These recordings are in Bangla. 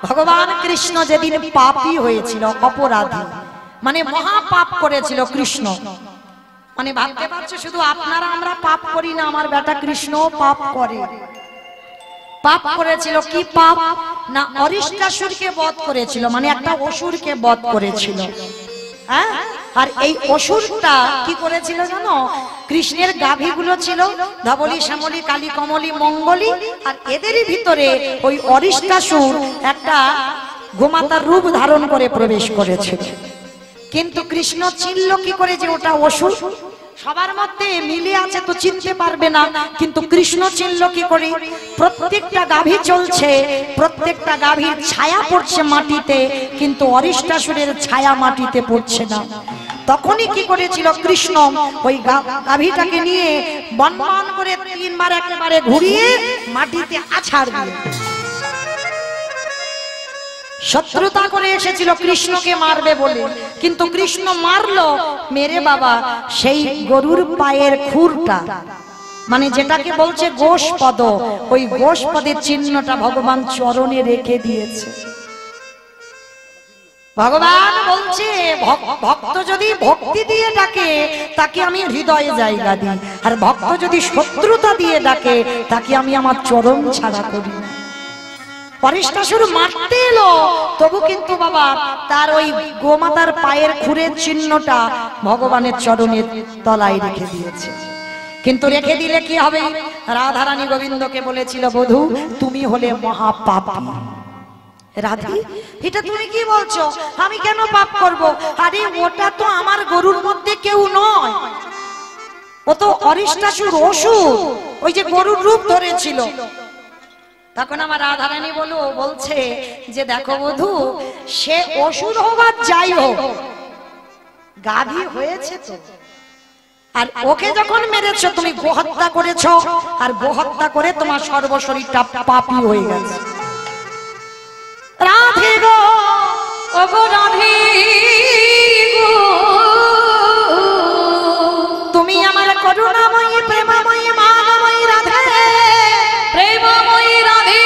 ভগবান কৃষ্ণ যেদিন পাপী হয়েছিল, অপরাধী মানে মহা পাপ করেছিল কৃষ্ণ, মানে ভাবতে পারছো শুধু আপনারা আমরা পাপ করি না, আমার বেটা কৃষ্ণ পাপ করে। পাপ করেছিল, কি পাপ না অরিষ্টাসুরকে বধ করেছিল, মানে একটা অসুরকে বধ করেছিল। হ্যাঁ, আর এই অসুরটা কি করেছিল জানো, কৃষ্ণের গাভীগুলো ছিল ধবলি, শ্যামলী, কালী, কমলী, মঙ্গলী, আর এদেরই ভিতরে ওই অরিষ্টাসুর একটা গোমাতার রূপ ধারণ করে প্রবেশ করেছে। কিন্তু কৃষ্ণ চিনল কি করে যে ওটা অসুর? সবার মধ্যে মিলে আছে তো চিনতে পারবে না, কিন্তু কৃষ্ণ চিনল কি করে? প্রত্যেকটা গাভী চলছে, প্রত্যেকটা গাভীর ছায়া পড়ছে মাটিতে, কিন্তু অরিষ্টাসুরের ছায়া মাটিতে পড়ছে না। তখনই কি করেছিল কৃষ্ণ, ওই গাভীটাকে নিয়ে বনবন করে তিনবার একেবারে ঘুরিয়ে মাটিতে আছাড় দিয়ে শত্রুতা করে এসেছিল কৃষ্ণকে মারবে বলে, কিন্তু কৃষ্ণ মারলো, মেরে বাবা সেই গরুর পায়ের খুরটা, মানে যেটাকে বলছে গোষ্পদ, ওই গোষ্পদের চিহ্নটা ভগবান চরণে রেখে দিয়েছে। ভগবান বলছে ভক্ত যদি ভক্তি দিয়ে ডাকে তাকে আমি হৃদয়ে জায়গা দিই, আর ভক্ত যদি শত্রুতা দিয়ে ডাকে তাকে আমি আমার চরণ ছাড়া করি না। অরিষ্টাসুর মারতে এলো, তবু কিন্তু বাবা তার ওই গোমাতার পায়ের খুরের চিহ্নটা ভগবানের চরণের তলায় রেখে দিয়েছে। কিন্তু রেখে দিলে কি হবে? রাধারানী গোবিন্দকে বলেছিল, বধূ তুমি হলে মহাপাপী। রাধে, এটা তুমি কি বলছো? আমি কেন পাপ করব? আরে ওটা তো আমার গরুর মধ্যে কেউ নয়, ও তো অরিষ্টাসুর, অসুর, ওই যে গরুর রূপ ধরেছিল। তখন আমার রাধারানী বলছে যে দেখো বধূ, সে অসুর হোক আর যাই হোক, গাভী হয়েছে তো, আর ওকে যখন মেরেছো তুমি গোহত্যা করেছো, আর গোহত্যা করে তোমার সর্বশরীরটা পাপী হয়ে গেছে। রাধে গো, ও গো রাধে গো, তুমি আমার করুণাময়ী, প্রেমময়ী, মানময়ী রাধে, প্রেমময়ী রাধে।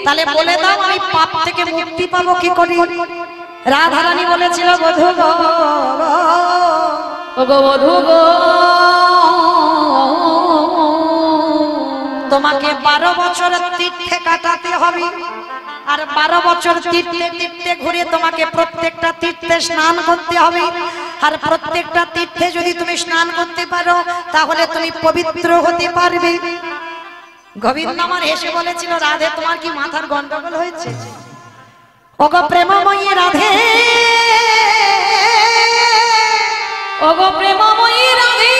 তাহলে বলে দাও আমি পাপ থেকে মুক্তি পাবো কি করে? রাধারানী বলেছিল, বধূ গো, ও গো বধূ গো, তোমাকে 12 বছর তীর্থে কাটাতে হবে, আর 12 বছর তীর্থে তীর্থে ঘুরে তোমাকে প্রত্যেকটা তীর্থে স্নান করতে হবে, আর প্রত্যেকটা তীর্থে যদি তুমি স্নান করতে পারো তাহলে তুমি পবিত্র হতে পারবে। গোবিন্দ আমার হেসে বলেছিল, রাধে তোমার কি মাথার গন্ডগোল হয়েছে? ওগো প্রেমময়ী রাধে, ওগো প্রেমময়ী রাধে,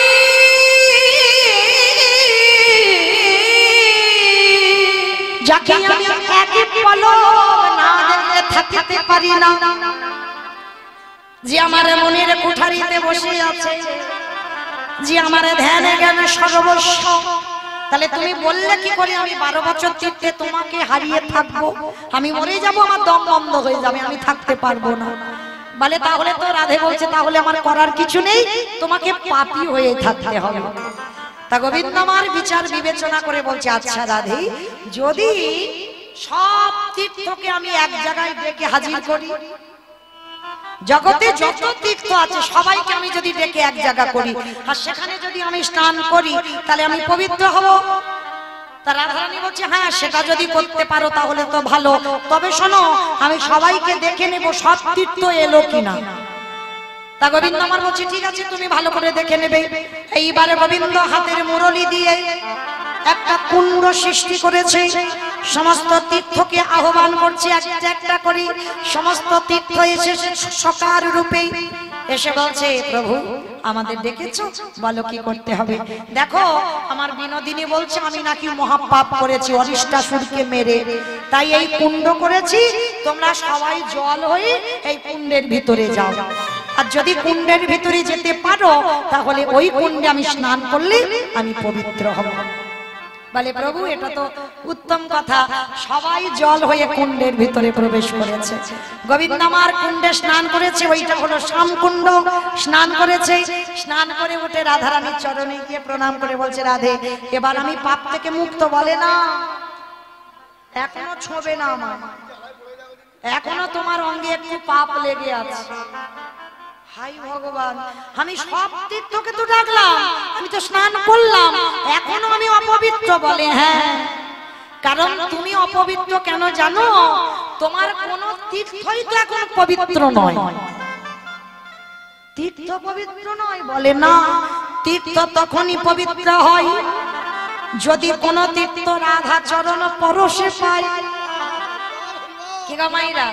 যাকে আমি একে পলক না দেখলে থাকতে পারি না, যে আমার মনের কুঠারিতে বসে আছে, যে আমার ধ্যানে জ্ঞানে সর্বস্ব। তাহলে তুমি বললে কি করে আমি 12 বছর তীর্থে তোমাকে হারিয়ে থাকবো? আমি মরে যাব, আমার দম বন্ধ হয়ে যাবে, আমি থাকতে পারবো না। বলে তাহলে তো রাধে বলছে তাহলে আমার করার কিছু নেই, তোমাকে পাপী হয়ে থাকতে হবে। তা গোবিন্দ আমার বিচার বিবেচনা করে বলছে, আচ্ছা রাধে, যদি সব তীর্থকে আমি এক জায়গায় ডেকে হাজির করি, জগতে যত তীর্থ আছে সবাইকে আমি যদি ডেকে এক জায়গা করি, আর সেখানে যদি আমি স্নান করি তাহলে আমি পবিত্র হব। তা রাধারানী বলছে, হ্যাঁ সেটা যদি করতে পারো তাহলে তো ভালো, তবে শোনো আমি সবাইকে দেখে নেব সব তীর্থ এলো কিনা। তা গোবিন্দ আমার বলছে, ঠিক আছে তুমি ভালো করে দেখে নেবে। এইবারে গোবিন্দ হাতের মুরলি দিয়ে একটা কুণ্ড সৃষ্টি করেছে, সমস্ত তীর্থকে আহ্বান করছে একটা একটা করে। সমস্ত তীর্থ এসেছে সকার রূপে, এসে বলছে, প্রভু আমাদের ডেকেছো, বলো কি করতে হবে। দেখো আমার বিনোদিনী বলছে আমি নাকি মহাপাপ করেছি অরিষ্টাসুরকে মেরে, তাই এই কুণ্ড করেছি, তোমরা সবাই জল হয়ে এই কুণ্ডের ভিতরে যাও, আর যদি কুণ্ডের ভিতরে যেতে পারো তাহলে ওই কুণ্ডে আমি স্নান করলে আমি পবিত্র হব। বলে প্রভু এটা তো উত্তম কথা, সবাই জল হয়ে কুণ্ডের ভিতরে প্রবেশ করেছে। গোবিন্দ আমার কুণ্ডে স্নান করেছে, ওইটা হলো শ্যামকুণ্ড। স্নান করেছে, স্নান করে উঠে রাধারানীর চরণে গিয়ে প্রণাম করে বলছে, রাধে এবার আমি পাপ থেকে মুক্ত। বলে না, এখনো ছোবে না আমার, এখনো তোমার অঙ্গে একটু পাপ লেগে আছে। হাই ভগবান, আমি সব তীর্থকে তো ডাকলাম, আমি তো স্নান করলাম, এখনো আমি অপবিত্র বলে? হ্যাঁ, কারণ তুমি অপবিত্র কেন জানো? তোমার কোন তীর্থই তো এখন পবিত্র নয়। তীর্থ পবিত্র নয় বলে না, তীর্থ তখনই পবিত্র হয় যদি কোন তীর্থ রাধা চরণ পরশে পায়। কি গো মাইরা,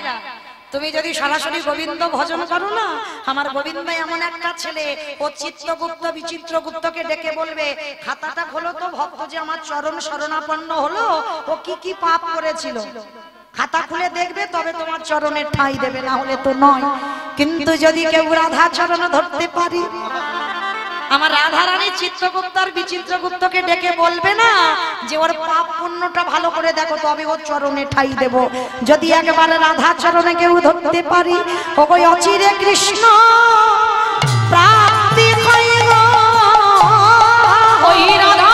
তুমি যদি সরাসরি গোবিন্দ ভজন করো না, আমার গোবিন্দ এমন একটা ছেলে, ও চিত্রগুপ্ত বিচিত্রগুপ্তকে ডেকে বলবে, খাতাটা খোলো তো, ভক্ত যে আমার চরণ শরণাপন্ন হলো ও কি কি পাপ করেছিল, খাতা খুলে দেখবে, তবে তোমার চরণে ঠাঁই দেবে, না হলে তো নয়। কিন্তু যদি কেউ রাধা চরণ ধরতে পারি, আমার রাধা রানী চিত্রগুপ্ত আর বিচিত্রগুপ্তকে ডেকে বলবে না যে ওর পাপ পুণ্যটা ভালো করে দেখো, তবে ওর চরণে ঠাই দেব। যদি একবার রাধা চরণে কেউ ধরতে পারি, ও কই অচিরে কৃষ্ণ প্রাপ্তি হইব, ওই রাধা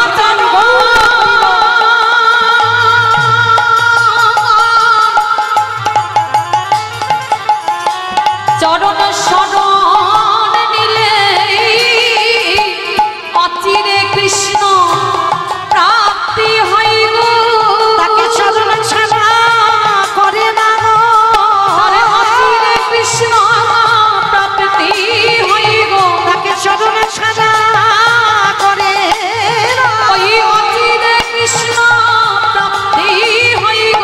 চরণ শরণ নিলে অচিরে কৃষ্ণ প্রাপ্তি হইব, তাকে চরণ ছাড়া করে না গো, অচিরে কৃষ্ণ প্রাপ্তি হইব, তাকে চরণ ছাড়া করে ওই অচিরে কৃষ্ণ প্রাপ্তি হইব।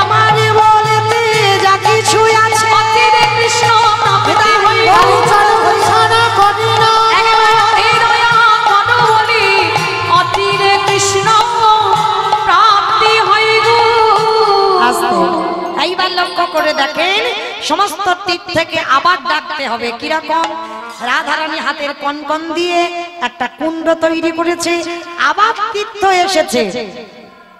আমার বলতে যা কিছু আছে অচিরে কৃষ্ণ প্রাপ্তি হইব, চরণ ছাড়া করে না কৃষ্ণ প্রাপ্তি হইব। এইবার লক্ষ্য করে দেখেন, সমস্ত তীর থেকে আবার ডাকতে হবে। কিরকম? রাধারানী হাতের কনকন দিয়ে একটা কুণ্ড তৈরি করেছে, আবার তীর্থ এসেছে।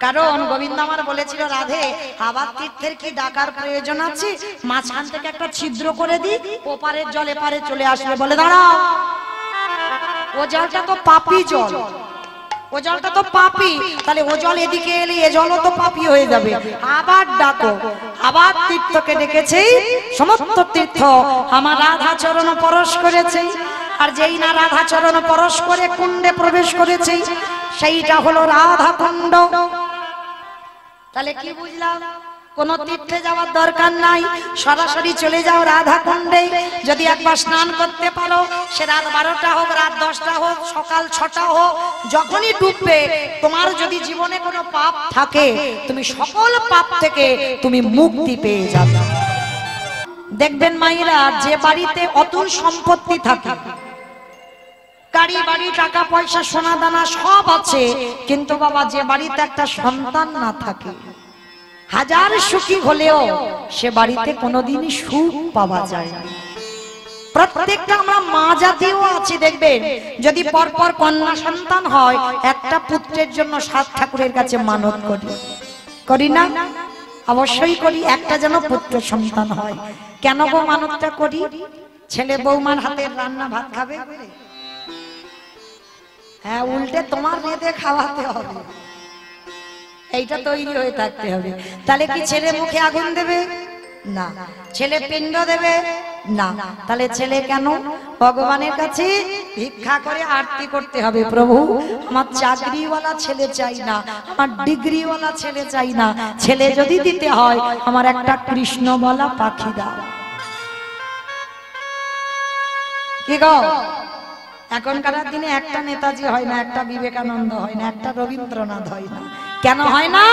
কারণ গোবিন্দ আমার বলেছিল, রাধে আবার তীর্থের কি ডাকার প্রয়োজন আছে, মাঝখান থেকে একটা ছিদ্র করে দিই, ওপারের জল এপারে চলে আসবে। বলে দাঁড়াও, ও জলটা তো পাপী জল, ও জলটা তো পাপী, তাহলে ও জল এদিকে এলে এ জলও তো পাপী হয়ে যাবে। আবার ডাকো, আবার তীর্থকে ডেকেছে, সমস্ত তীর্থ আমার রাধা চরণ পরশ করেছে। আর যেই না রাধা চরণ পরশ করে কুণ্ডে প্রবেশ করেছে, সেইটা হলো রাধা কুণ্ড। তাহলে কি বুঝলাম? কোন তীর্থে যাওয়ার দরকার নাই, সরাসরি চলে যাও রাধা কুণ্ডে। যদি একবার স্নান করতে পারো, সে রাত 12টা হোক, রাত 10টা হোক, সকাল 6টা হোক, যখনই ডুববে, তোমার যদি জীবনে কোনো পাপ থাকে, তুমি সকল পাপ থেকে তুমি মুক্তি পেয়ে যাবে। দেখবেন মায়েরা, যে বাড়িতে অতুল সম্পত্তি থাকে, গাড়ি বাড়ি টাকা পয়সা সোনা দানা সব আছে, কিন্তু বাবা যে বাড়িতে একটা সন্তান না থাকে, হাজার সুখী হলেও সে বাড়িতে কোনোদিনই সুখ পাওয়া যায় না। প্রত্যেকটা আমরা মা জাতিও আছি, দেখবেন যদি পরপর কন্যা সন্তান হয়, একটা পুত্রের জন্য 7 ঠাকুরের কাছে মানত করি, করি না? অবশ্যই করি, একটা যেন পুত্র সন্তান হয়। কেন গো মানতটা করি? ছেলে বৌমার হাতের রান্না ভাত খাবে, হ্যাঁ, উল্টে তোমার রেঁধে খাওয়াতে হবে, এইটা তৈরি হয়ে থাকতে হবে। তাহলে কি ছেলে মুখে আগুন দেবে? না। ছেলে পিণ্ড দেবে? না। তাহলে ছেলে কেন? ভগবানের কাছে ভিক্ষা করে আরতি করতে হবে, প্রভু আমার চাকরিওয়ালা ছেলে চাই না, আমার ডিগ্রিওয়ালা ছেলে চাই না, ছেলে যদি দিতে হয় আমার একটা কৃষ্ণ বলা পাখি দাও। কি গো, এখনকার দিনে একটা নেতাজি হয় না, একটা বিবেকানন্দ হয় না, একটা রবীন্দ্রনাথ হয় না। কেন হয় না?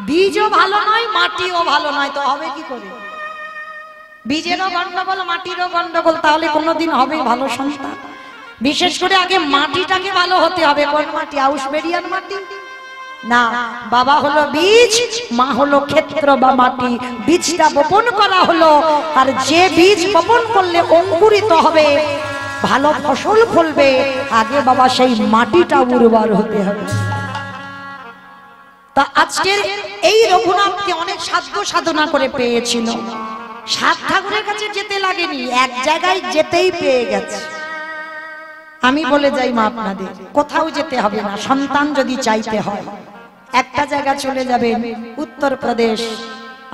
বীজও ভালো নয়, মাটিও ভালো নয়, তো হবে কি করে? বীজেরও গন্ডগোল, মাটিরও গন্ডগোল, তাহলে কোনোদিন হবে ভালো সন্তান? বিশেষ করে আগে মাটিটাকে ভালো হতে হবে। কোন মাটি? আউসবেরিয়ান মাটি না, বাবা হলো বীজ, মা হলো ক্ষেত্র বা মাটি। বীজটা বপন করা হলো, আর যে বীজ বপন করলে অঙ্কুরিত হবে, ভালো ফসল ফলবে, আগে বাবা সেই মাটিটা উর্বর হতে হবে। তা আজকের এই রঘুনাথকে অনেক সাধ্য সাধনা করে পেয়েছিল, 7 ঠাকুরের কাছে যেতে লাগেনি, এক জায়গায় যেতেই পেয়ে গেছে। আমি বলে যাই মা আপনাদের, কোথাও যেতে হবে না, সন্তান যদি চাইতে হয় একটা জায়গা চলে যাবেন উত্তরপ্রদেশ,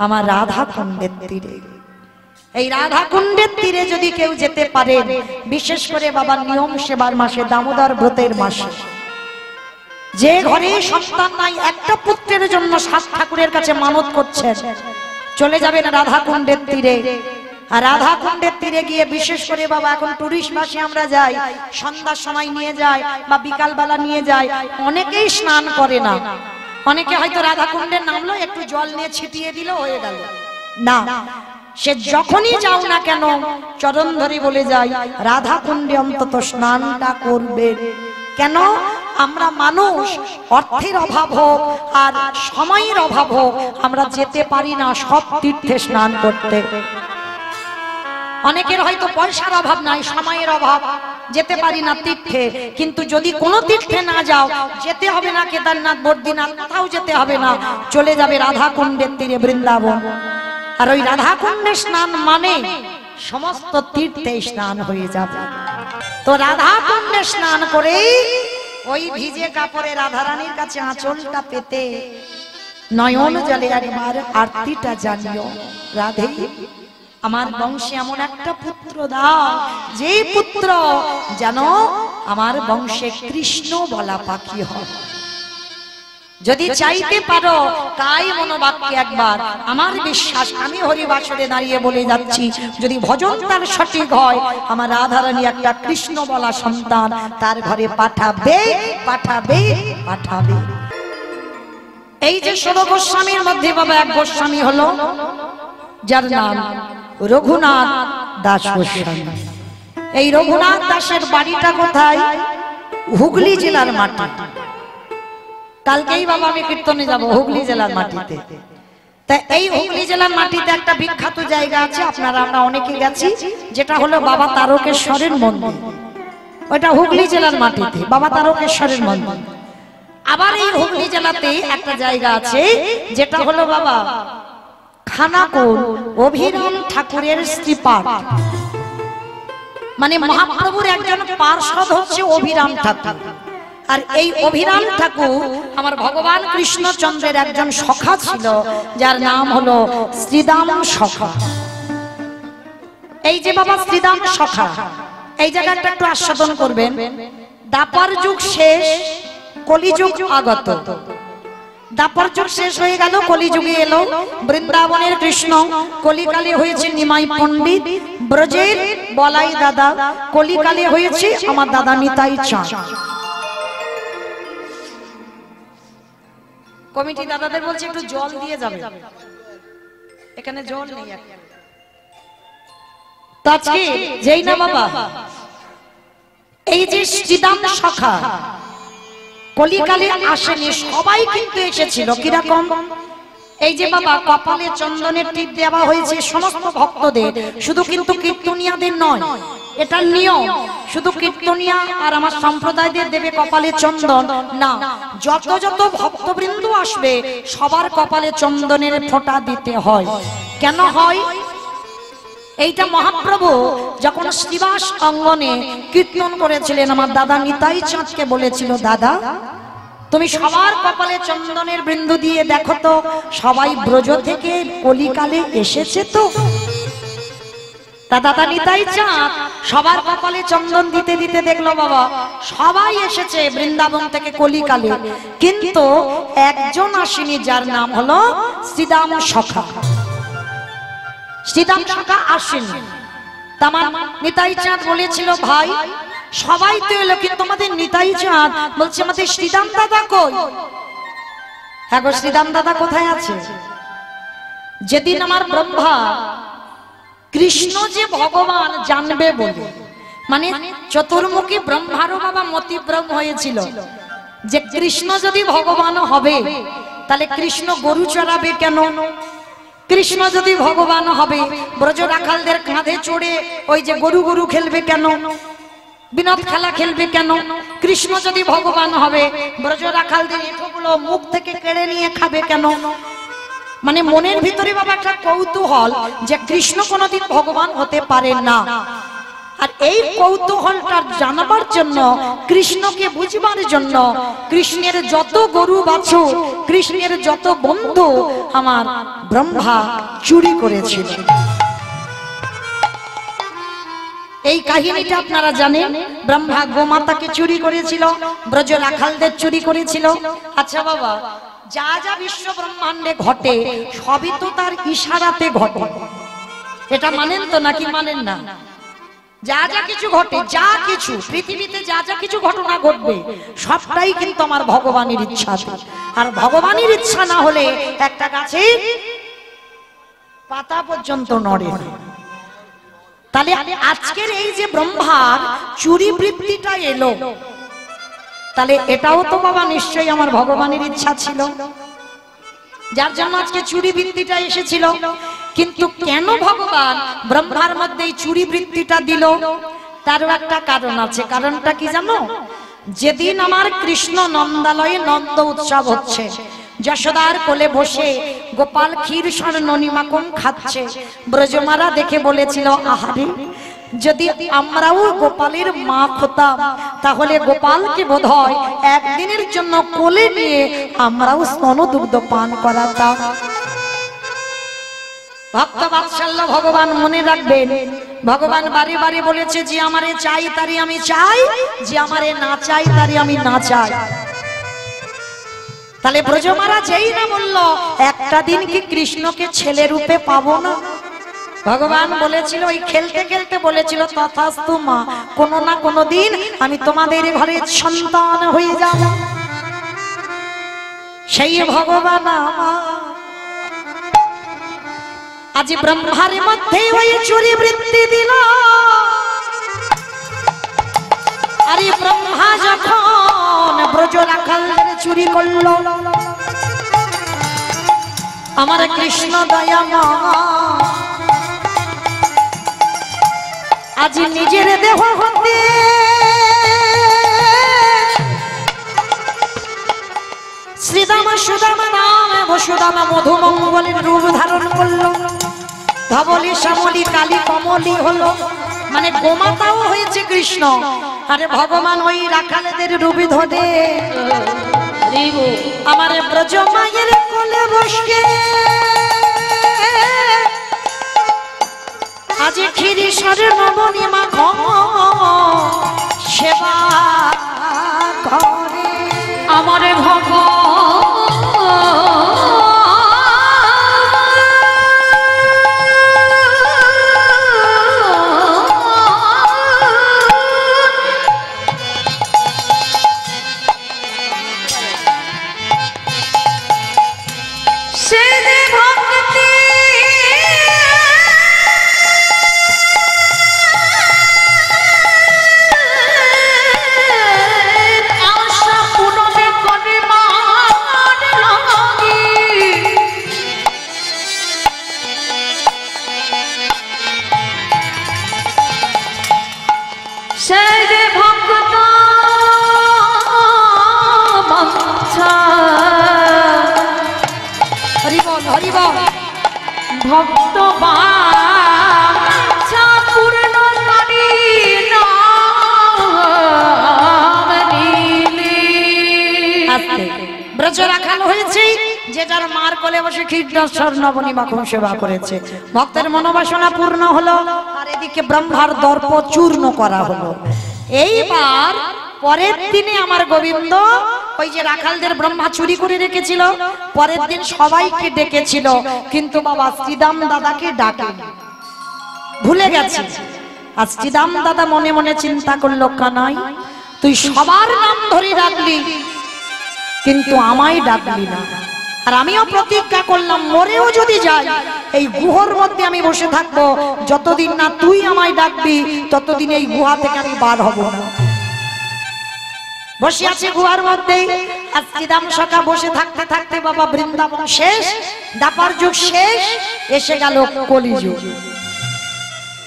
আমার রাধা কুণ্ডের তীরে। এই রাধা কুণ্ডের তীরে যদি কেউ যেতে পারে, বিশেষ করে বাবার নিয়ম সেবার মাসে, দামোদর ব্রতের মাসে, যে ঘরে সন্তান নাই, একটা পুত্রের জন্য সাত ঠাকুরের কাছে মানত করছেন, চলে যাবেন রাধা কুণ্ডের তীরে। আর রাধা কুণ্ডের তীরে গিয়ে বিশেষ করে বাবা এখন টুরিস্ট বাসে আমরা যাই, সন্ধ্যার সময় নিয়ে যাই বা বিকাল বেলা নিয়ে যাই, অনেকেই স্নান করে না। অনেকে হয়তো রাধা কুণ্ডে নামলো, একটু জল নিয়ে ছিটিয়ে দিল, হয়ে গেল না। সে যখনই যাও না কেন চরণ ধরে বলে যাই, রাধা কুণ্ডে অন্তত স্নানটা করবে। কেন? আমরা মানুষ, অর্থের অভাব হোক আর সময়ের অভাব হোক, আমরা যেতে পারি না সব তীর্থে স্নান করতে। অনেকের হয়তো পয়সার অভাব নাই, সময়ের অভাব, যেতে পারি না তীর্থে। কিন্তু যদি কোনো তীর্থে না যাও, যেতে হবে না কেদারনাথ, বদ্রীনাথ, কোথাও যেতে হবে না, চলে যাবে রাধা কুণ্ডের তীরে, বৃন্দাবন। আর ওই রাধা কুণ্ডে স্নান মানে সমস্ত তীর্থে স্নান হয়ে যাবে। তো রাধা কুণ্ডে স্নান করে ওই ভিজে কাপড়ে রাধারানীর কাছে আঁচলটা পেতে নয়ন জলে একবার আরতিটা জানিও, রাধে আমার বংশে এমন একটা পুত্র দাও, যে পুত্র যেন আমার বংশে কৃষ্ণ বলা পাখি হয়। যদি চাইতে পারো তাই মনোবাক্যে একবার, আমার বিশ্বাস আমি হরিবাসরে দাঁড়িয়ে বলে যাচ্ছি, যদি ভজন তার সঠিক হয়, আমার রাধারানী একটা কৃষ্ণ বলা সন্তান তার ঘরে পাঠাবে পাঠাবে পাঠাবে। এই যে 16 গোস্বামীর মধ্যে বাবা এক গোস্বামী হলো যার নাম রঘুনাথ দাস গোস্বামী। এই রঘুনাথ দাসের বাড়িটা কোথায়? হুগলি জেলার মাটি। কালকেই বাবা আমি কীর্তনে যাব হুগলি জেলার মাটিতে। তা এই হুগলি জেলার মাটিতে একটা বিখ্যাত জায়গা আছে, আপনারা আমরা অনেকে গেছি, যেটা হলো বাবা তারকেশ্বরের মন্দির। ওটা হুগলি জেলার মাটিতে বাবা তারকেশ্বরের মন্দির। আবার এই হুগলি জেলাতে একটা জায়গা আছে যেটা হলো বাবা খানাকুল অভিরাম ঠাকুরের শ্রীপাঠ। মানে মহাপ্রভুর একজন পার্ষদ হচ্ছে অভিরাম ঠাকুর। আর এই অভিরাম ঠাকুর আমার ভগবান কৃষ্ণচন্দ্রের একজন সখা ছিল, যার নাম হলো শ্রীদাম সখা। এই যে বাবা শ্রীদাম সখা, এই জায়গাটা একটু আস্বাদন করবেন। দাপর যুগ শেষ, কলিযুগ আগত। দাপর যুগ শেষ হয়ে গেল, কলিযুগে এলো। বৃন্দাবনের কৃষ্ণ কলিকালে হয়েছে নিমাই পণ্ডিত, ব্রজের বলাই দাদা কলিকালে হয়েছে আমার দাদা নিতাই চাঁদ। কমিটি দাদাদের বলছে একটু জল দিয়ে যাবে, এখানে জল নেই। তো আজকে যেই না বাবা এই যে শ্রীদাম সখা কলিকালে আসেনি, সবাই কিন্তু এসেছিল। কিরকম? এই যে বাবা কপালে চন্দনের টিপ দেওয়া হয়েছে সমস্ত ভক্তদের, শুধু কিন্তু কীর্তনিয়াদের নয়, এটা নিয়ম। শুধু কীর্তনিয়া আর আমার সম্প্রদায়দের দেবে কপালে চন্দন না, যত যত ভক্তবৃন্দ আসবে সবার কপালে চন্দনের ফোঁটা দিতে হয়। কেন হয়? এইটা মহাপ্রভু যখন শ্রীবাস অঙ্গনে কীর্তন করেছিলেন, আমার দাদা নিতাই চাঁদকে বলেছিল, দাদা তুমি সবার কপালে চন্দনের বিন্দু দিয়ে দেখো তো সবাই ব্রজ থেকে কলিকালে এসেছে তো। দাদা নিতাই চাঁদ সবার কপালে চন্দন দিতে দিতে দেখলো বাবা সবাই এসেছে বৃন্দাবন থেকে কলিকালে, কিন্তু একজন আসেনি, যার নাম হলো শ্রীদাম সখা। শ্রীদাম সখা আসেনি। তামার নিতাই চাঁদ বলেছিল, ভাই সবাই তো এলো, কিন্তু আমাদের নিতাই চাঁদ বলছে আমাদের শ্রীদাম দাদা কই? হ্যাঁ গো, শ্রীদাম দাদা কোথায় আছে? যেদিন আমার ব্রহ্মা কৃষ্ণ যে ভগবান জানবে বলে, মানে চতুর্মুখী ব্রহ্মারও বাবা মতিভ্রম হয়েছিল যে কৃষ্ণ যদি ভগবান হবে তাহলে কৃষ্ণ গরু চড়াবে কেন? কৃষ্ণ যদি ভগবান হবে ব্রজ রাখালদের কাঁধে চড়ে ওই যে গরু গরু খেলবে কেন? বিনোদ খেলা খেলবে কেন? কৃষ্ণ যদি ভগবান হবে ব্রজ রাখালদের এঁঠোগুলো মুখ থেকে কেড়ে নিয়ে খাবে কেন? মানে মনের ভিতরে বাবা একটা কৌতূহল যে কৃষ্ণ কোনোদিন ভগবান হতে পারে না। আর এই কৌতূহলটা জানাবার জন্য, কৃষ্ণকে বুঝবার জন্য, কৃষ্ণের যত গরু বাছুর, কৃষ্ণের যত বন্ধু আমার ব্রহ্মা চুরি করেছিল। এই কাহিনীটা আপনারা জানেন, ব্রহ্মা গোমাতাকে চুরি করেছিল, ব্রজ রাখালদের চুরি করেছিল। আচ্ছা বাবা, যা যা বিশ্ব ব্রহ্মাণ্ডে ঘটে সবই তো তার ইশারাতে ঘটে, এটা মানেন তো নাকি মানেন না? যা যা কিছু ঘটে, যা কিছু পৃথিবীতে যা যা কিছু ঘটনা ঘটবে সবটাই কিন্তু আমার ভগবানের ইচ্ছাতে। আর ভগবানের ইচ্ছা না হলে একটা গাছের পাতা পর্যন্ত নড়ে না। তাহলে আজকের এই যে ব্রহ্মার চুরি বৃত্তিটা এলো, তাহলে এটাও তো বাবা নিশ্চয়ই আমার ভগবানের ইচ্ছা ছিল, যার জন্য আজকে চুরি বৃত্তিটা এসেছিল। কিন্তু কেন ভগবান ব্রহ্মার মধ্যে এই চুরি বৃত্তিটা দিল? তারও একটা কারণ আছে। কারণটা কি জানো? যেদিন আমার কৃষ্ণ নন্দালয়ে নন্দ উৎসব হচ্ছে, যশোদার কোলে বসে গোপাল ক্ষীর স্বর্ণনি মাখন খাচ্ছে, ব্রজমারা দেখে বলেছিল, আহারে যদি আমরাও গোপালের মা হতাম তাহলে গোপালকে বোধহয় একদিনের জন্য কোলে নিয়ে আমরাও স্তনদুগ্ধ পান করাতাম। ভক্ত বাৎসল্য ভগবান মনে রাখবেন, ভগবান বারে বারে বলেছে, যে আমারে চাই তারই আমি চাই, যে আমারে না চাই তারই আমি না চাই। তাহলে ব্রজমারা যেই না বলল, একটা দিন কি কৃষ্ণকে ছেলে রূপে পাবো না? ভগবান বলেছিল, ওই খেলতে খেলতে বলেছিল, তথাস্তু মা, কোনো না কোনো দিন আমি তোমাদের ঘরে সন্তান হয়ে যাব। সেই ভগবান আজ ব্রহ্মার মধ্যে ওই চুরি বৃত্তি দিল। আরে ব্রহ্মা যখন ব্রজ রাখালদের চুরি করল, আমার কৃষ্ণ দয়াময় আজ নিজের দেহ হতে শ্রীদামা সুদামা নাম বসুদামা মধুমঙ্গলের রূপ ধারণ করলো। ধবলি শ্যামলি কালী কমলি হলো, মানে গোমাতাও হয়েছে কৃষ্ণ। আরে ভগবান ওই রাখালেদের রূপে ধরে আমার ব্রজ মায়ের কোলে বসে আজ ক্ষীরি স্বর্ণনি মাখন সেবা করে আমার ভগবান। ভক্ত বাঞ্ছা পূর্ণ করি নাম নিলে। আস্তে ব্রজ রাখাল হয়েছে, যে যার মার কোলে বসে ক্ষীর স্বর্ণবনি মাখন সেবা করেছে, ভক্তের মনোবাসনা পূর্ণ হলো। আর এদিকে ব্রহ্মার দর্প চূর্ণ করা হলো। এইবার পরের দিনে আমার গোবিন্দ ওই যে রাখালদের ব্রহ্মা চুরি করে রেখেছিল, পরের দিন সবাইকে ডেকেছিল, কিন্তু বাবা শ্রীদাম দাদাকে ডাকেনি, ভুলে গেছে। আর শ্রীদাম দাদা মনে মনে চিন্তা করলো, কানাই তুই সবার নাম ধরে ডাকলি কিন্তু আমায় ডাকলি না। আর আমিও প্রতিজ্ঞা করলাম, মরেও যদি যাই এই গুহার মধ্যে আমি বসে থাকবো, যতদিন না তুই আমায় ডাকবি ততদিন এই গুহা থেকে আমি বার হব না। বসে আছে গুহার মধ্যে। আর শ্রীদাম সখা বসে থাকতে থাকতে বাবা বৃন্দাবন শেষ, দাপার যুগ শেষ, এসে গেল কলিযুগ।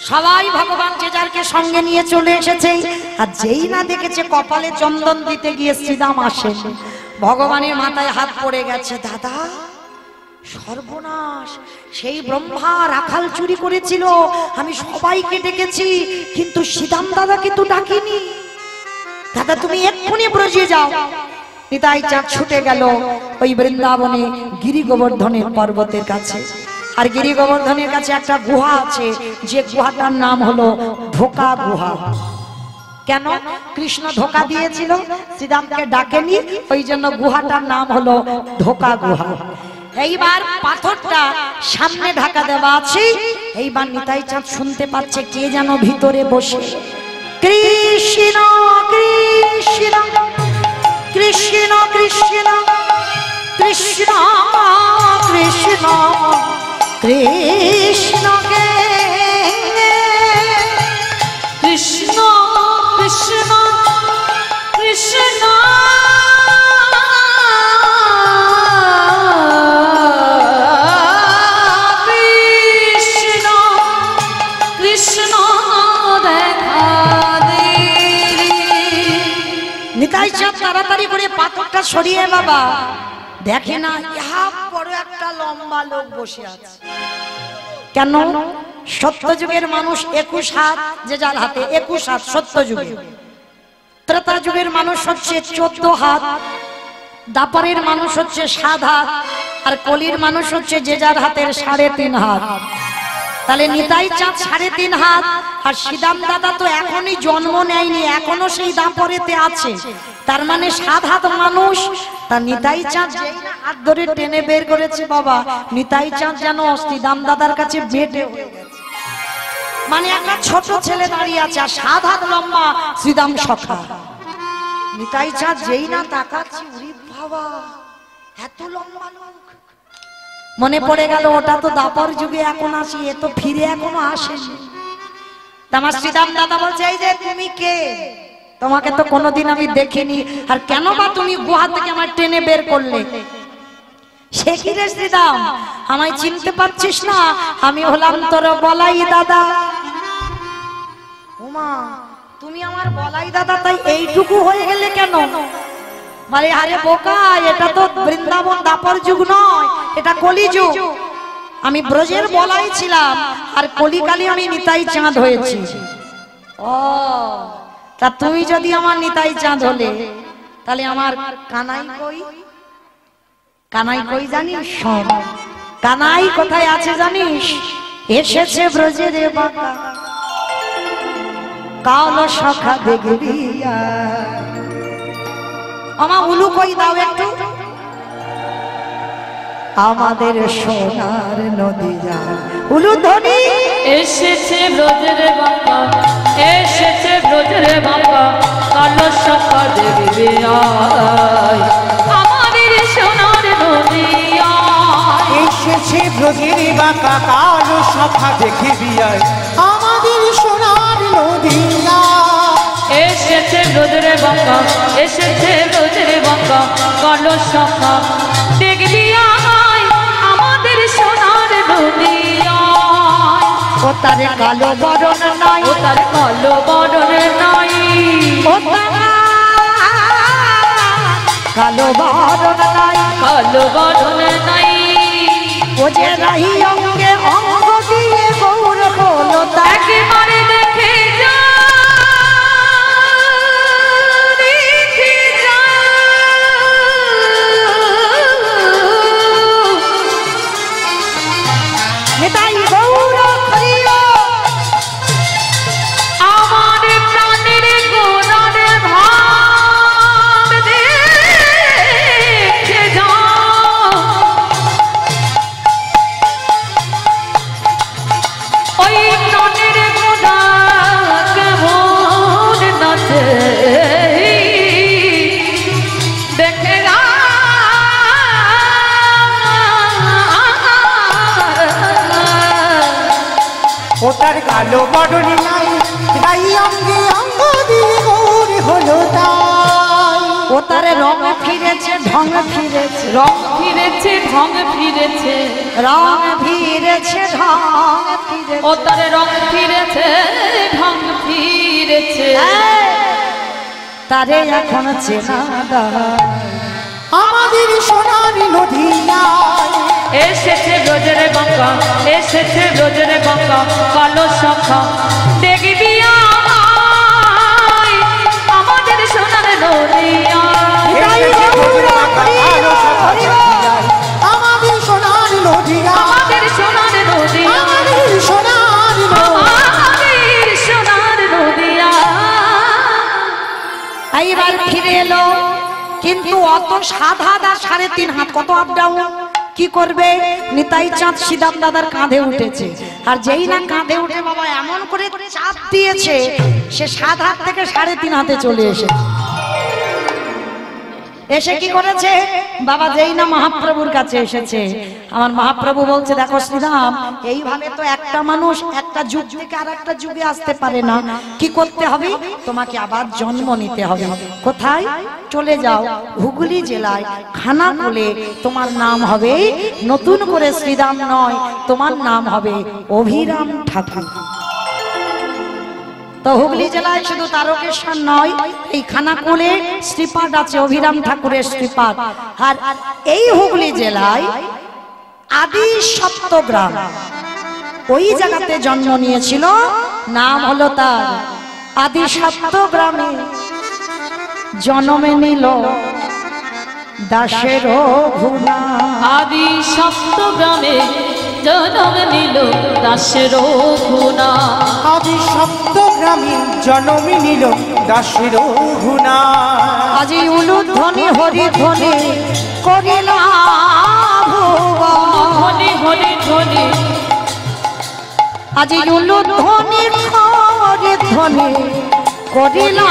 সবাই ভগবান যে যারকে সঙ্গে নিয়ে চলে এসেছে। আর যেই না দেখেছে কপালে চন্দন দিতে গিয়ে শ্রীদাম আসে, ভগবানের মাথায় হাত পড়ে গেছে। দাদা সর্বনাশ, সেই ব্রহ্মা রাখাল চুরি করেছিল, আমি সবাইকে ডেকেছি কিন্তু শ্রীদাম দাদাকে তো ডাকিনি। দাদা তুমি এক্ষুনি ব্রজে যাও। নিতাই চাঁদ ছুটে গেল ওই বৃন্দাবনে গিরি গোবর্ধনের পর্বতের কাছে। আর গিরি গোবর্ধনের কাছে একটা গুহা আছে, যে গুহাটার নাম হলো ধোকা গুহা। কেন? কৃষ্ণ ধোকা দিয়েছিল, শ্রীরামকে ডাকেনি, ওই জন্য গুহাটার নাম হলো ধোকা গুহা। এইবার পাথরটা সামনে ঢাকা দেওয়া আছে। এইবার নিতাই চাঁদ শুনতে পাচ্ছে কে যেন ভিতরে বসে কৃষ্ণ কৃষ্ণ কৃষ্ণ কৃষ্ণ কৃষ্ণ কৃষ্ণ কৃষ্ণকে কৃষ্ণ কৃষ্ণ কৃষ্ণ কৃষ্ণ কৃষ্ণ দেখা দে। নিতাই চাঁদ তাড়াতাড়ি করে পাথরটা সরিয়ে বাবা দেখে না ইহা বড় একটা লম্বা লোক বসে আছে। কেন? সত্যযুগের মানুষ 21 হাত, যে যার হাতে 21 হাত সত্যযুগে। ত্রেতা যুগের মানুষ হচ্ছে 14 হাত, দাপরের মানুষ হচ্ছে 7 হাত, আর কলির মানুষ হচ্ছে যে যার হাতের 3.5 হাত। তাহলে নিতাই চাঁদ 3.5 হাত, আর শ্রীদাম দাদা তো এখনই জন্ম নেয়নি, এখনো সেই দাপরেতে আছে, তার মানে 7 হাত মানুষ। তা নিতাই চাঁদ যেই না হাত ধরে টেনে বের করেছে বাবা, নিতাই চাঁদ যেন শ্রীদাম দাদার কাছে বেটে হয়ে গেছে। মানে একটা ছোট ছেলে দাঁড়িয়ে আছে, আর 7 হাত লম্বা শ্রীদাম সখা। নিতাই চাঁদ যেই না তাকাচ্ছে, ওরে বাবা এত লম্বা লোক। মনে পড়ে গেল ওটা তো দাপর যুগে এখন আসি, এ তো ফিরে এখনো আসেনি। আমার শ্রীদাম দাদা বলছে এই যে তুমি কে? তোমাকে তো কোনোদিন আমি দেখিনি, আর কেন বা তুমি গুহা থেকে আমার টেনে বের করলে? সে কি রে শ্রীদাম, আমায় চিনতে পারছিস না? আমি হলাম তোর বলাই দাদা। ওমা, তুমি আমার বলাই দাদা, তাই এইটুকু হয়ে গেলে কেন? মানে আরে বোকা, এটা তো বৃন্দাবন দাপর যুগ নয়, এটা কলি যুগ। আমি ব্রজের বলাই ছিলাম, আর কলিকালে আমি নিতাই চাঁদ হয়েছি। ও, তা তুই যদি আমার নিতাই চাঁদ হলে, তাহলে আমার কানাই কই? কানাই কই জানিস? শোন, কানাই কোথায় আছে জানিস? এসেছে ব্রজের বাঁকা, কালো সখা দেখবি। আমার উলু কই দাও একটু। আমাদের সোনার নদী যা উলু ধ্বনি এসেছে ব্রজের বাঁকা, এসেছে ব্রজের বাঁকা, কালো সখা দেখবি আয়, আমাদের সোনার নদী আয়। এসেছে ব্রজের বাঁকা, কালো সখা দেখবি আয়, আমাদের সোনার নদী আয়। এসেছে ব্রজের বাঁকা, এসেছে ব্রজের বাঁকা, কালো সখা দেখবি আয়, আমাদের সোনার নদী আয়। ও তার কালো বরণ নাই, ও তার কালো বরণ নাই, ও তার কালো বরণ নাই, কালো বরণ নাই। ও যে রাহি অঙ্গে অঙ্গ দিয়ে গৌর হলো তার। একেবারে দেখে যা, দেখে যা, নিতাই গৌর হরিও। আমার প্রাণের গোড়ার ভাব দেখে যা, ওই প্রাণের গোড়া কেমন নাচে দেখে যা। ও তার কালো বরণ নাই, তাই অঙ্গে অঙ্গ দিয়ে গৌর হলো তাই। ও তার রং ফিরেছে, ঢং ফিরেছে, রং ফিরেছে, ঢং ফিরেছে, রং ফিরেছে, ঢং ফিরেছে। ও তার রং ফিরেছে, ঢং ফিরেছে। তারে এখন চেনা দায়, আমাদের সোনার নদী আয়। এসেছে ব্রজের বাঁকা, এসেছে ব্রজের বাঁকা কালো শাখা, দেখবি আমায় আমাদের সোনার নদিয়া। আমাদের সোনার নদিয়া, আমাদের সোনার নদিয়া, আমাদের সোনার নদিয়া। আমাদের সোনার নদিয়া। এইবার ফিরে এলো, কিন্তু অত 7 হাত আর 3.5 হাত, কত আপ ডাউন কি করবে? নিতাই চাঁদ সিদাম দাদার কাঁধে উঠেছে, আর যেই না কাঁধে উঠে বাবা এমন করে চাপ দিয়েছে, সে 7 হাত থেকে 3.5 হাতে চলে এসেছে। এসে কি করেছে বাবা? যেই না মহাপ্রভুর কাছে এসেছে, আমার মহাপ্রভু বলছে, দেখো শ্রীরাম, এইভাবে তো একটা মানুষ একটা যুগ থেকে আর একটা যুগে আসতে পারে না। কি করতে হবে? তোমাকে আবার জন্ম নিতে হবে। কোথায়? চলে যাও হুগলি জেলায় খানাকুলে, তোমার নাম হবে নতুন করে শ্রীরাম নয়, তোমার নাম হবে অভিরাম ঠাকুর। তো হুগলি জেলায় শুধু তারকেশ্বর নয়, এই খানাকুলে শ্রীপাঠ আছে, অভিরাম ঠাকুরের শ্রীপাঠ। আর এই হুগলি জেলায় আদি সপ্তগ্রাম, ওই জায়গাতে জন্ম নিয়েছিল, নাম হলো তার আদি সপ্তগ্রামে জন্মে নিল দাসের ঘুনা। আদি সপ্তগ্রামে জন্ম নিল দাসের ঘুনা। আদি সপ্তগ্রামে জন্ম নিল দাসের ঘুনা। আজি উলুধ্বনি হরিধ্বনি করিলা ধ্বনি ধ্বনি ধ্বনি, আজি উলুধ্বনি হরিধ্বনি করিলা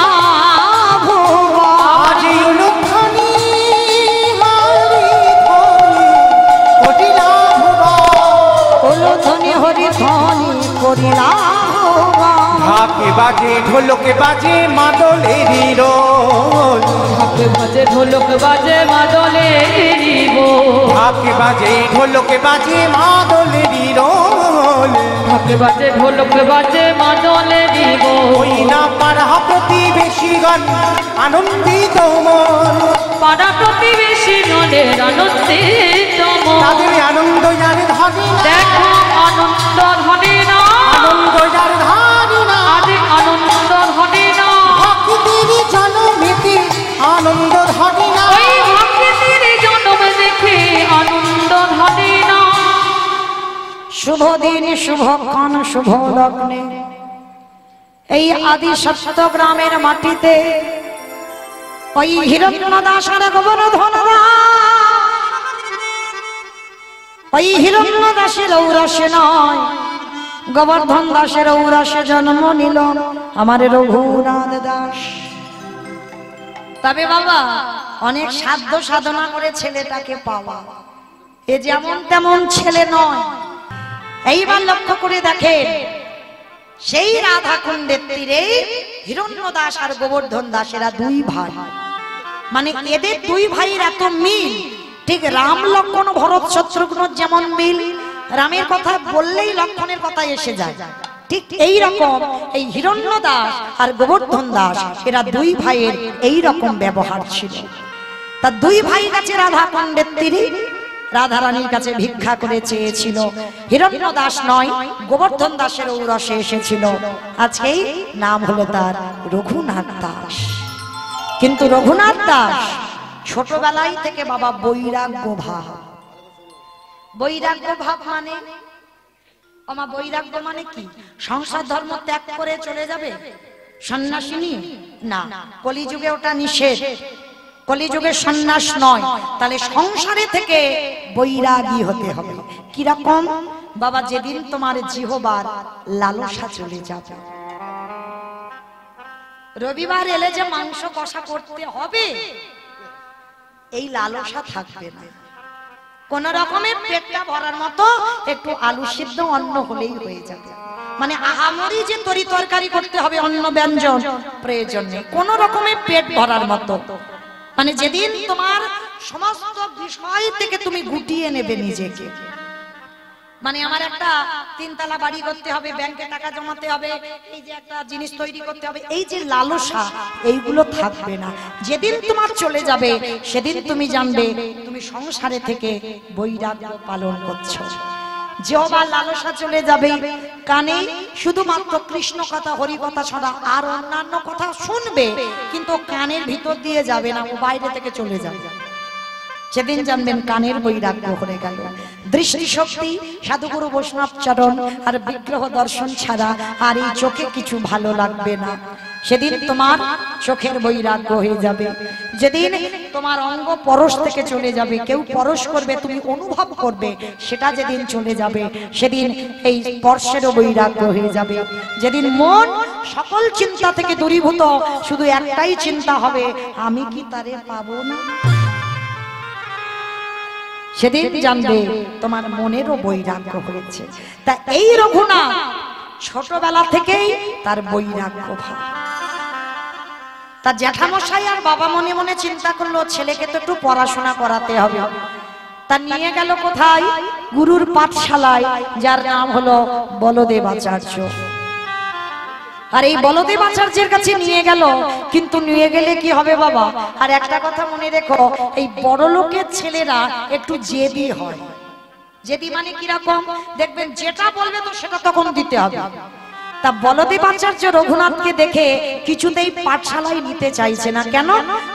আজি উলুধ্বনি উলুধ্বনি হরিধ্বনি করিলা। ঢাকে বাজে ঢোলকে বাজে মাদলেরই রোল। ঢাকে বাজে ঢোলক বাজে মাদলেরই বোল। ঢাকে বাজে ঢোলকে বাজে মাদলেরই রোল। ঢাকে বাজে ঢোলক বাজে মাদলেরই বোল। ওই না পাড়া প্রতিবেশীগণ আনন্দিত মন। পাড়া প্রতিবেশী নদের আনন্দিত মন। তাদের আনন্দ যার ধরে না, দেখো আনন্দ ধনে না, আনন্দ যার ধরে না। আজ আনন্দ ধনে না, ভক্তির জন্মেতে আনন্দ ধরে না। ওই ভক্তির জন্ম দেখে আনন্দ ধনে না। শুভ দিন শুভক্ষণ শুভ লগ্নে এই আদি সপ্তগ্রামের মাটিতে ওই হিরণ্য দাসের গোবর্ধন ওই হিরণ্য দাসের ঔরসে নয়, গোবর্ধন দাসের ঔরসে জন্ম নিল আমার রঘুনাথ দাস। তবে বাবা অনেক সাধ্য সাধনা করে ছেলেটাকে পাওয়া, এ যেমন তেমন ছেলে নয়। এইবার লক্ষ্য করে দেখেন, সেই রাধা কুণ্ডের তীরে হিরণ্য দাস আর গোবর্ধন দাসেরা 2 ভাই, মানে এদের 2 ভাইয়ের এত মিল, ঠিক রাম লক্ষ্মণ ভরত শত্রুঘ্নর যেমন মিল, রামের কথা বললেই লক্ষ্মণের কথা এসে যায়, ঠিক এই রকম এই হিরণ্য দাস আর গোবর্ধন দাস এরা 2 ভাইয়ের এই রকম ব্যবহার ছিল। তা 2 ভাই কাছে রাধা কুণ্ডের তীরে রাধা রানীর কাছে ভিক্ষা করে চেয়েছিল। হিরণ্য দাস নয়, গোবর্ধন দাসের ঔরসে এসেছিল। আজকেই নাম হলো তার রঘুনাথ দাস। কিন্তু রঘুনাথ দাস ছোটবেলায় থেকে বাবা বৈরাগ্য ভাব। বৈরাগ্য ভাব মানে আমার বৈরাগ্য মানে কি? সংসার ধর্ম ত্যাগ করে চলে যাবে সন্ন্যাসিনী? না, কলিযুগে ওটা নিষেধ। কলিযুগে সন্ন্যাস নয়, তাহলে সংসারে থেকে বৈরাগী হতে হবে। কিরকম বাবা? যেদিন তোমার জিহবার লালসা চলে যাবে, রবিবার এলে যে মাংস কষা করতে হবে এই লালসা থাকবে না। কোন রকমের পেটটা ভরার মতো একটু আলু সিদ্ধ অন্ন হলেই হয়ে যাবে। মানে আহামরি যে তরি তরকারি করতে হবে অন্ন ব্যঞ্জন প্রয়োজন নেই, কোন রকমের পেট ভরার মতো। মানে যেদিন তোমার সমস্ত বিষয় থেকে তুমি গুটিয়ে নেবে নিজেকে, মানে আমার একটা তিনতলা বাড়ি করতে হবে, ব্যাংকে টাকা জমাতে হবে, এই যে একটা জিনিস তৈরি করতে হবে, এই যে লালসা এইগুলো থাকবে না। যেদিন তোমার চলে যাবে সেদিন তুমি জানবে তুমি সংসারে থেকে বৈরাগ্য পালন করছো। জিহ্বা লালসা চলে যাবে, কানে শুধুমাত্র কৃষ্ণ কথা হরি কথা ছাড়া আর অন্যান্য কথা শুনবে, কিন্তু কানের ভিতর দিয়ে যাবে না, ও বাইরে থেকে চলে যাবে। সেদিন জানবেন কানের বৈরাগ্য হয়ে গেল। দৃষ্টিশক্তি সাধুগুরু বৈষ্ণব চরণ আর বিগ্রহ দর্শন ছাড়া আর এই চোখে কিছু ভালো লাগবে না। সেদিন তোমার চোখের বৈরাগ্য হয়ে যাবে। যেদিন তোমার অঙ্গ পরশ থেকে চলে যাবে, কেউ পরশ করবে তুমি অনুভব করবে, সেটা যেদিন চলে যাবে সেদিন এই স্পর্শেরও বৈরাগ্য হয়ে যাবে। যেদিন মন সকল চিন্তা থেকে দূরীভূত, শুধু একটাই চিন্তা হবে, আমি কি তারে পাবো না, সেদিন জানবে তোমার মনেরও বৈরাগ্য হয়েছে। তা এই রঘুনাথ ছোটবেলা থেকেই তার বৈরাগ্য ভাব। তার জ্যাঠামশাই আর বাবা মনে মনে চিন্তা করলো ছেলেকে তো একটু পড়াশোনা করাতে হবে। তা নিয়ে গেল কোথায়? গুরুর পাঠশালায়, যার নাম হলো বলদেবাচার্য। আর এই বলদেবাচার্যের কাছে নিয়ে গেল, কিন্তু নিয়ে গেলে কি হবে বাবা? আর একটা কথা মনে রেখো, এই বড় লোকের ছেলেরা একটু জেদি হয়। জেদি মানে কিরকম দেখবেন, যেটা বলবে তো সেটা তখন দিতে হবে। তা বলদেবাচার্য রঘুনাথকে দেখে কিছুতেই পাঠশালায় নিতে চাইছে না। কেন?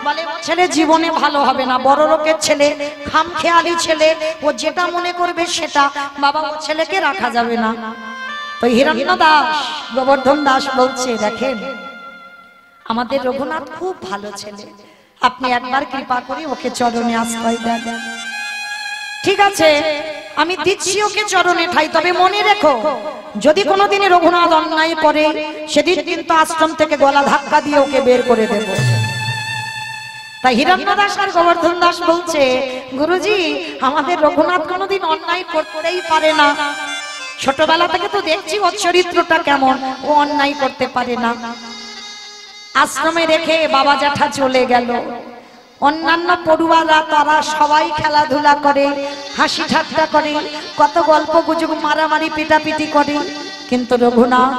বলে ছেলে জীবনে ভালো হবে না, বড় লোকের ছেলে, খামখেয়ালি ছেলে, ও যেটা মনে করবে সেটা, বাবা ও ছেলেকে রাখা যাবে না। তো হিরণ্য দাস, গোবর্ধন দাস বলছে, দেখেন আমাদের রঘুনাথ খুব ভালো ছেলে, আপনি একবার কৃপা করে ওকে চরণে আশ্রয় দেন। ঠিক আছে, আমি দিচ্ছি ওকে চরণে ঠাই, তবে মনে রেখো যদি কোনোদিন রঘুনাথ অন্যায় করে সেদিন কিন্তু আশ্রম থেকে গলা ধাক্কা দিয়ে ওকে বের করে দেব। তাই হিরণ্য দাস আর গোবর্ধন দাস বলছে, গুরুজি আমাদের রঘুনাথ কোনোদিন অন্যায় করতেই পারে না, ছোটবেলা থেকে তো দেখছি ওর চরিত্রটা কেমন, ও অন্যায় করতে পারে না। আশ্রমে রেখে বাবা জ্যাঠা চলে গেল। অন্যান্য পড়ুয়ারা তারা সবাই খেলাধুলা করে, হাসি ঠাট্টা করে, কত গল্প গুজব, মারামারি পিটাপিটি করে, কিন্তু রঘুনাথ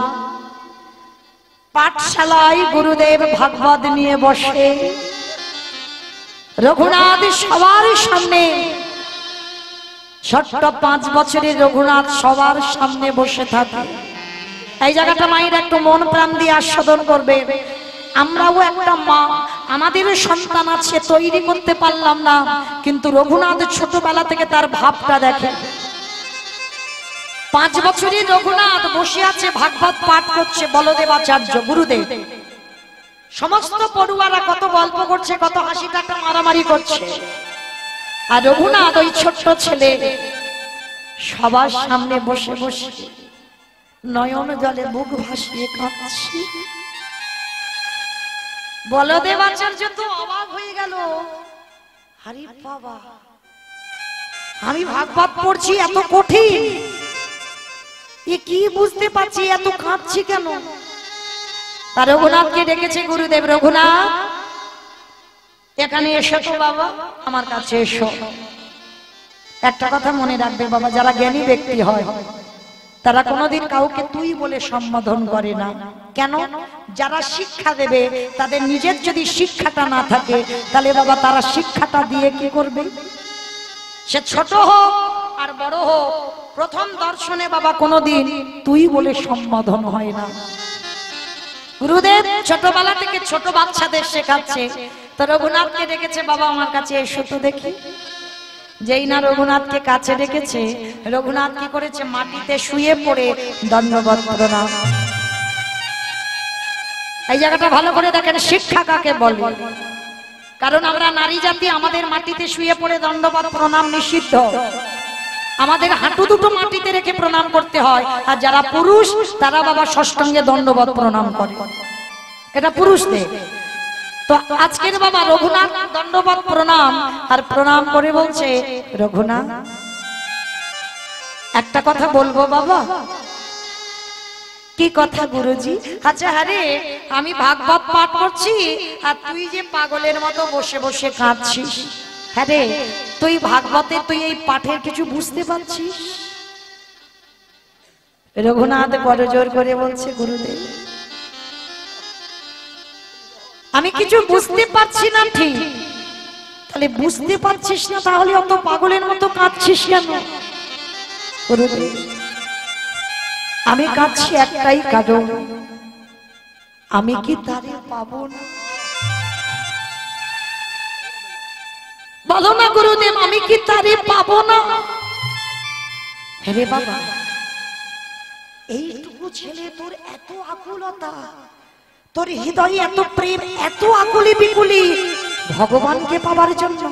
পাঠশালায় গুরুদেব ভাগবত নিয়ে বসে। রঘুনাথ সবার সামনে, ছোট্ট 5 বছরের রঘুনাথ সবার সামনে বসে থাকে। এই জায়গাটা মায়ের একটু মন প্রাণ দিয়ে আস্বাদন করবে। আমরাও একটা মা, আমাদের সন্তান আছে, তৈরি করতে পারলাম না, কিন্তু রঘুনাথ ছোটবেলা থেকে তার ভাবটা দেখে। 5 বছরের রঘুনাথ বসে আছে, ভাগবত পাঠ করছে বলদেবাচার্য গুরুদেব। সমস্ত পড়ুয়ারা কত গল্প করছে, কত হাসি ঠাট্টা মারামারি করছে, আর রঘুনাথ ওই ছোট্ট ছেলে সবার সামনে বসে বসে নয়ন জলে মুখ ভাসিয়ে কাঁদছে। বলদেবাচার্য তো অবাক হয়ে গেল, আরে বাবা, আমি ভাগবত পড়ছি এত কঠিন, এ কি বুঝতে পারছি, এত কাঁদছি কেন? তার রঘুনাথকে ডেকেছে গুরুদেব, রঘুনাথ এখানে এসো তো বাবা, আমার কাছে এসো। একটা কথা মনে রাখবে বাবা, যারা জ্ঞানী ব্যক্তি হয় তারা কোনোদিন কাউকে তুই বলে সম্বোধন করে না। কেন? যারা শিক্ষা দেবে তাদের নিজের যদি শিক্ষাটা না থাকে, তাহলে বাবা তারা শিক্ষাটা দিয়ে কি করবে? সে ছোট হোক আর বড় হোক, প্রথম দর্শনে বাবা কোনোদিন তুই বলে সম্বোধন হয় না। গুরুদেব ছোটবেলা থেকে ছোট বাচ্চাদের শেখাচ্ছে। তো রঘুনাথকে ডেকেছে, বাবা আমার কাছে এসো তো দেখি। যেই না রঘুনাথকে কাছে ডেকেছে, রঘুনাথ কি করেছে? মাটিতে শুয়ে পড়ে দণ্ডবত প্রণাম। এই জায়গাটা ভালো করে দেখেন, শিক্ষা কাকে বলে। কারণ আমরা নারী জাতি, আমাদের মাটিতে শুয়ে পড়ে দণ্ডবত প্রণাম নিষিদ্ধ। আমাদের হাঁটু দুটো মাটিতে রেখে প্রণাম করতে হয়, আর যারা পুরুষ তারা বাবা ষষ্ঠাঙ্গে দণ্ডবত প্রণাম করে, এটা পুরুষদের। তো আজকের বাবা রঘুনাথ দণ্ডবত প্রণাম, আর প্রণাম করে বলছে, রঘুনাথ একটা কথা বলবো বাবা। কি কথা গুরুজি? আচ্ছা আরে আমি ভাগবত পাঠ করছি আর তুই যে পাগলের মতো বসে বসে কাঁদছিস, হ্যাঁ রে তুই ভাগবতে তুই এই পাঠের কিছু বুঝতে পারছিস? রঘুনাথ বড় জোর করে বলছে, গুরুদেব আমি কিছু বুঝতে পারছি না। ঠিক, তাহলে বুঝতে পারছিস না, তাহলে অত পাগলের মতো কাঁদছিস কেন? গুরুদেব আমি কাঁদছি একটাই কারণ, আমি কি তারে পাবো না? বলো না গুরুদেব, আমি কি তারে পাবো না? হে বাবা, এইটুকু ছেলে তোর এত আকুলতা, তোর হৃদয়ে এত প্রেম, এত আকুলি বিকুলি ভগবানকে পাবার জন্য।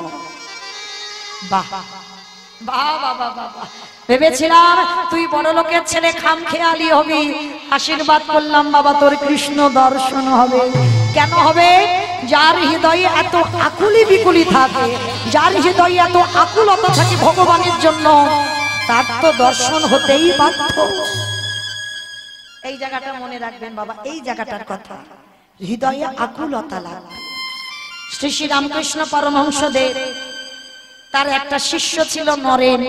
বাহ বাহ বাবা বাবা, ভেবেছিলাম তুই বড় লোকের ছেলে, খামখেয়ালি হবি। আশীর্বাদ করলাম বাবা, তোর কৃষ্ণ দর্শন হবে। কেন হবে? যার হৃদয়ে এত আকুলি বিকুলি থাকে, যার হৃদয়ে এত আকুলতা থাকে ভগবানের জন্য, তার তো দর্শন হতেই বাধ্য। এই জায়গাটা মনে রাখবেন বাবা, এই জায়গাটার কথা, হৃদয়ে আকুলতা লাগবে। শ্রী শ্রী রামকৃষ্ণ পরমহংসদেব, তার একটা শিষ্য ছিল নরেন।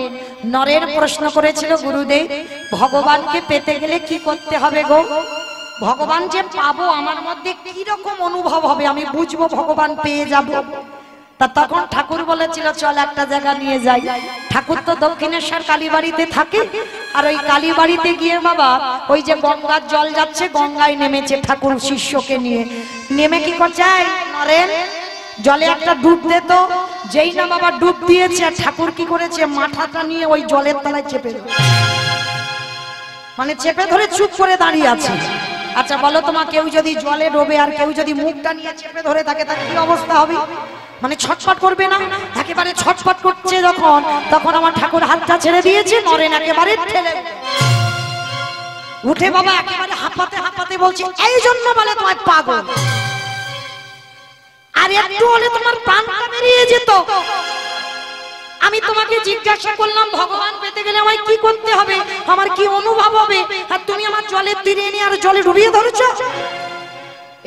নরেন প্রশ্ন করেছিল, গুরুদেব ভগবানকে পেতে গেলে কি করতে হবে গো? ভগবান যে পাবো, আমার মধ্যে কি রকম অনুভব হবে, আমি বুঝবো ভগবান পেয়ে যাব? তা তখন ঠাকুর বলেছিল, চল একটা জায়গা নিয়ে যাই। ঠাকুর তো দক্ষিণেশ্বর কালীবাড়িতে থাকে, আর ওই কালীবাড়িতে গিয়ে বাবা ওই যে গঙ্গার জল যাচ্ছে, গঙ্গায় নেমেছে ঠাকুর শিষ্যকে নিয়ে। নেমে কি করছে, নরেন জলে একটা ডুব দে তো। যেই না বাবা ডুব দিয়েছে, ঠাকুর কি করেছে, মাথাটা নিয়ে ওই জলের তলায় চেপে ধরে, মানে চেপে ধরে চুপ করে দাঁড়িয়ে আছে। আচ্ছা বলো, তোমার কেউ যদি জলে ডোবে আর কেউ যদি মুখটা নিয়ে চেপে ধরে থাকে, তার কি অবস্থা হবে? মানে ছটফট করবে না? একেবারে ছটফট করছে যখন, তখন আমার ঠাকুর হাতটা ছেড়ে দিয়েছে, নরেন একেবারে ঠেলে উঠে বাবা একেবারে হাঁপাতে হাঁপাতে বলছে, এই জন্য বলে তোমায় পাগল, আর একটু হলে তোমার প্রাণটা বেরিয়ে যেত। আমি তোমাকে জিজ্ঞাসা করলাম, ভগবান পেতে গেলে আমায় কি করতে হবে, আমার কি অনুভব হবে, আর তুমি আমার জলের তীরে এনে আর জলে ডুবিয়ে ধরেছো?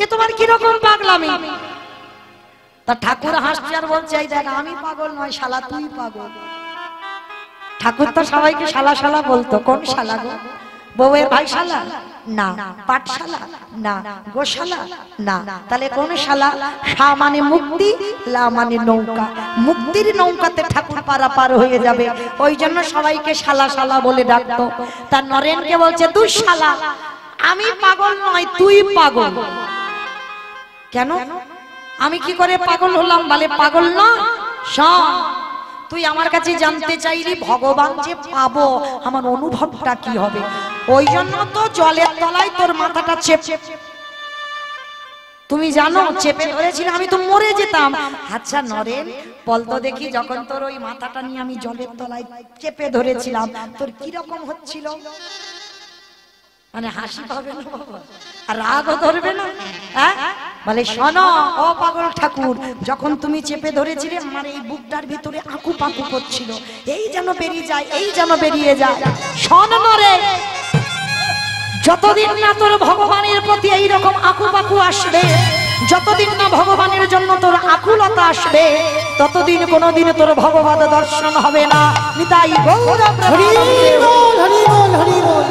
এ তোমার কি রকম পাগলামি? তা ঠাকুর হাসছে আর বলছে, এই দেখ আমি পাগল নয় শালা, তুই পাগল। ঠাকুর তো সবাইকে শালা শালা বলতো। কোন শালা গো? বউয়ের ভাই শালা না, পাঠশালা না, গোশালা না, তাহলে কোন শালা? শা মানে মুক্তি, লা মানে নৌকা। মুক্তির নৌকাতে ঠাকুর পারাপার হয়ে যাবে, ওই জন্য সবাইকে শালা শালা বলে ডাকতো। তার নরেনকে বলছে, তুই শালা। আমি পাগল নয়, তুই পাগল। কেন? আমি কি করে পাগল হলাম? বলে পাগল না, শোন, তুই আমার কাছে জানতে চাইলি ভগবান যে পাবো আমার অনুভবটা কি হবে, ওই জন্য তো জলের তলায় তোর মাথাটা চেপে, তুমি জানো চেপে ধরেছিল, আমি তো মরে যেতাম। আচ্ছা নরেন বলতো দেখি, যখন তোর ওই মাথাটা নিয়ে আমি জলের তলায় চেপে ধরেছিলাম, তোর কি রকম হচ্ছিল? মানে হাসি পাবে না আর রাগও ধরবে না? হ্যাঁ বলে, শোনো ও পাগল ঠাকুর, যখন তুমি চেপে ধরেছিলে আমার এই বুকটার ভিতরে আঁকু পাকু করছিল, এই যেন বেরিয়ে যায়, এই যেন বেরিয়ে যায়। শোন রে, যতদিন না তোর ভগবানের প্রতি এইরকম আঁকু পাকু আসবে, যতদিন না ভগবানের জন্য তোর আকুলতা আসবে, ততদিন কোনোদিন তোর ভগবত দর্শন হবে না। নিতাই গৌর প্রেমানন্দে। হরি বল, হরি বল, হরি বল।